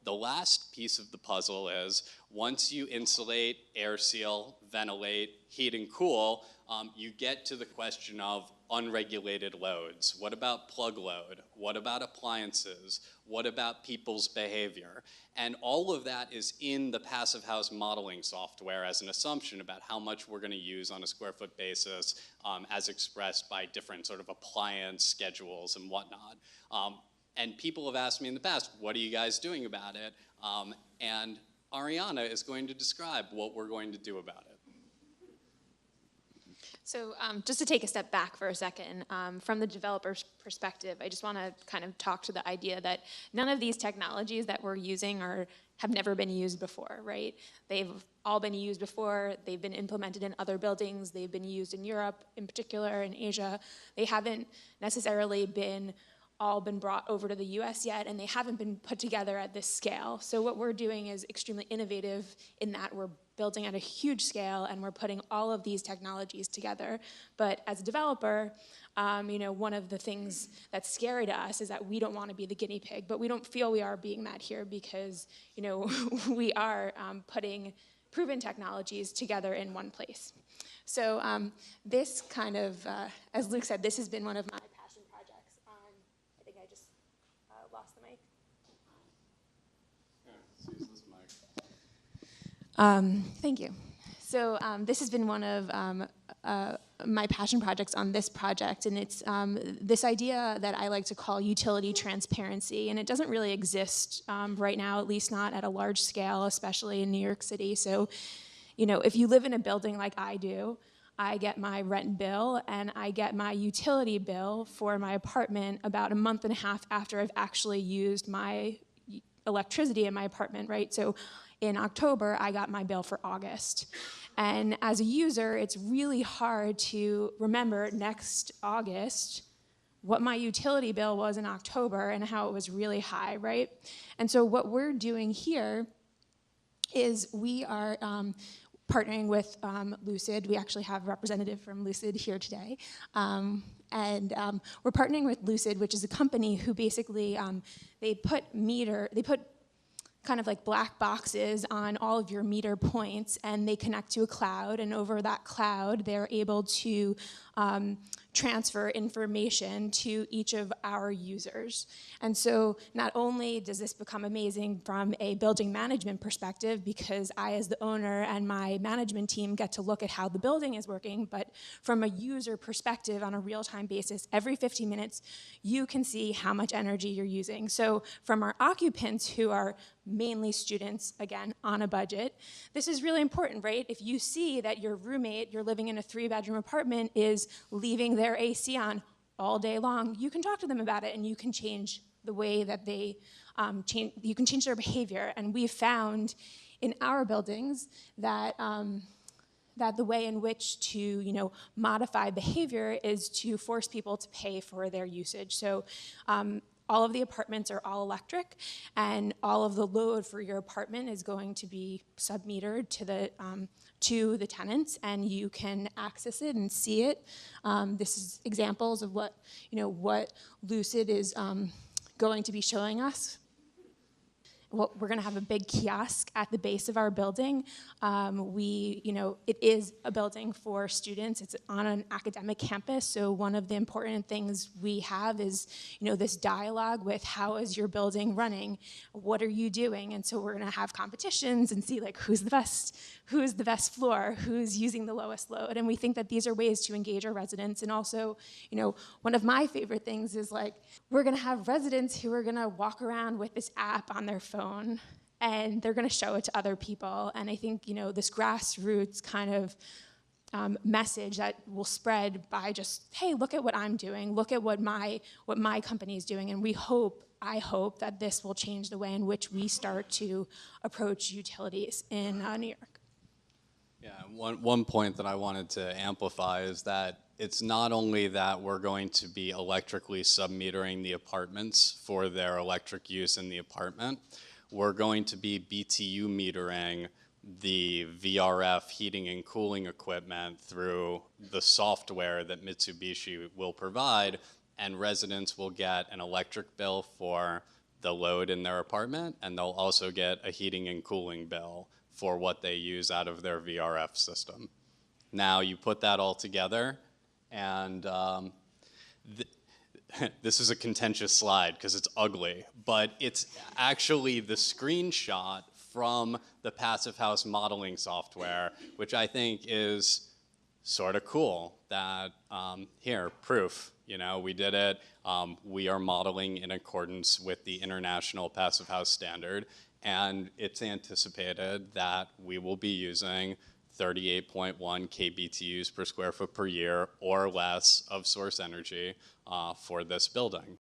The last piece of the puzzle is once you insulate, air seal, ventilate, heat and cool, you get to the question of unregulated loads. What about plug load? What about appliances? What about people's behavior? And all of that is in the passive house modeling software as an assumption about how much we're going to use on a square foot basis as expressed by different sort of appliance schedules and whatnot. And people have asked me in the past, what are you guys doing about it? And Ariana is going to describe what we're going to do about it. So just to take a step back for a second, from the developer's perspective, I just want to kind of talk to the idea that none of these technologies that we're using have never been used before, right? They've all been used before. They've been implemented in other buildings. They've been used in Europe, in particular, in Asia. They haven't necessarily all been brought over to the US yet, and they haven't been put together at this scale. So what we're doing is extremely innovative in that we're building at a huge scale and we're putting all of these technologies together. But as a developer, one of the things that's scary to us is that we don't want to be the guinea pig, but we don't feel we are being that here because, we are putting proven technologies together in one place. So this kind of, as Luke said, this has been one of my passion projects. I think I just lost the mic. Yeah, let's use this mic. Thank you. So this has been one of my passion projects on this project, and it's this idea that I like to call utility transparency, and it doesn't really exist right now, at least not at a large scale, especially in New York City. So, if you live in a building like I do, I get my rent bill and I get my utility bill for my apartment about a month and a half after I've actually used my electricity in my apartment, right? So in October, I got my bill for August. And as a user, it's really hard to remember next August what my utility bill was in October and how it was really high, right? And so what we're doing here is we are partnering with Lucid. We actually have a representative from Lucid here today. We're partnering with Lucid, which is a company who basically, they put kind of like black boxes on all of your meter points, and they connect to a cloud, and over that cloud, they're able to transfer information to each of our users. And so not only does this become amazing from a building management perspective, because I as the owner and my management team get to look at how the building is working, but from a user perspective on a real-time basis, every 15 minutes, you can see how much energy you're using. So from our occupants, who are mainly students, again, on a budget, this is really important, right? If you see that your roommate, you're living in a 3-bedroom apartment, is leaving their AC on all day long, you can talk to them about it and you can change the way that they you can change their behavior. And we've found in our buildings that that the way in which to modify behavior is to force people to pay for their usage. So all of the apartments are all electric, and all of the load for your apartment is going to be sub-metered to the tenants, and you can access it and see it. This is examples of what Lucid is going to be showing us. We're going to have a big kiosk at the base of our building. It is a building for students. It's on an academic campus, so one of the important things we have is, this dialogue with how is your building running? What are you doing? And so we're going to have competitions and see who's the best floor, who's using the lowest load. And we think that these are ways to engage our residents. And also, one of my favorite things is we're going to have residents who are going to walk around with this app on their phone, and they're going to show it to other people. And I think this grassroots kind of message that will spread by just, hey, look at what I'm doing, look at what my company is doing, and I hope that this will change the way in which we start to approach utilities in New York. Yeah, one point that I wanted to amplify is that it's not only that we're going to be electrically sub-metering the apartments for their electric use in the apartment, we're going to be BTU metering the VRF heating and cooling equipment through the software that Mitsubishi will provide, and residents will get an electric bill for the load in their apartment, and they'll also get a heating and cooling bill for what they use out of their VRF system. Now you put that all together, and this is a contentious slide because it's ugly, but it's actually the screenshot from the Passive House modeling software, which I think is sort of cool. That here, proof. You know, we did it. We are modeling in accordance with the International Passive House Standard, and it's anticipated that we will be using 38.1 kBTUs per square foot per year or less of source energy for this building.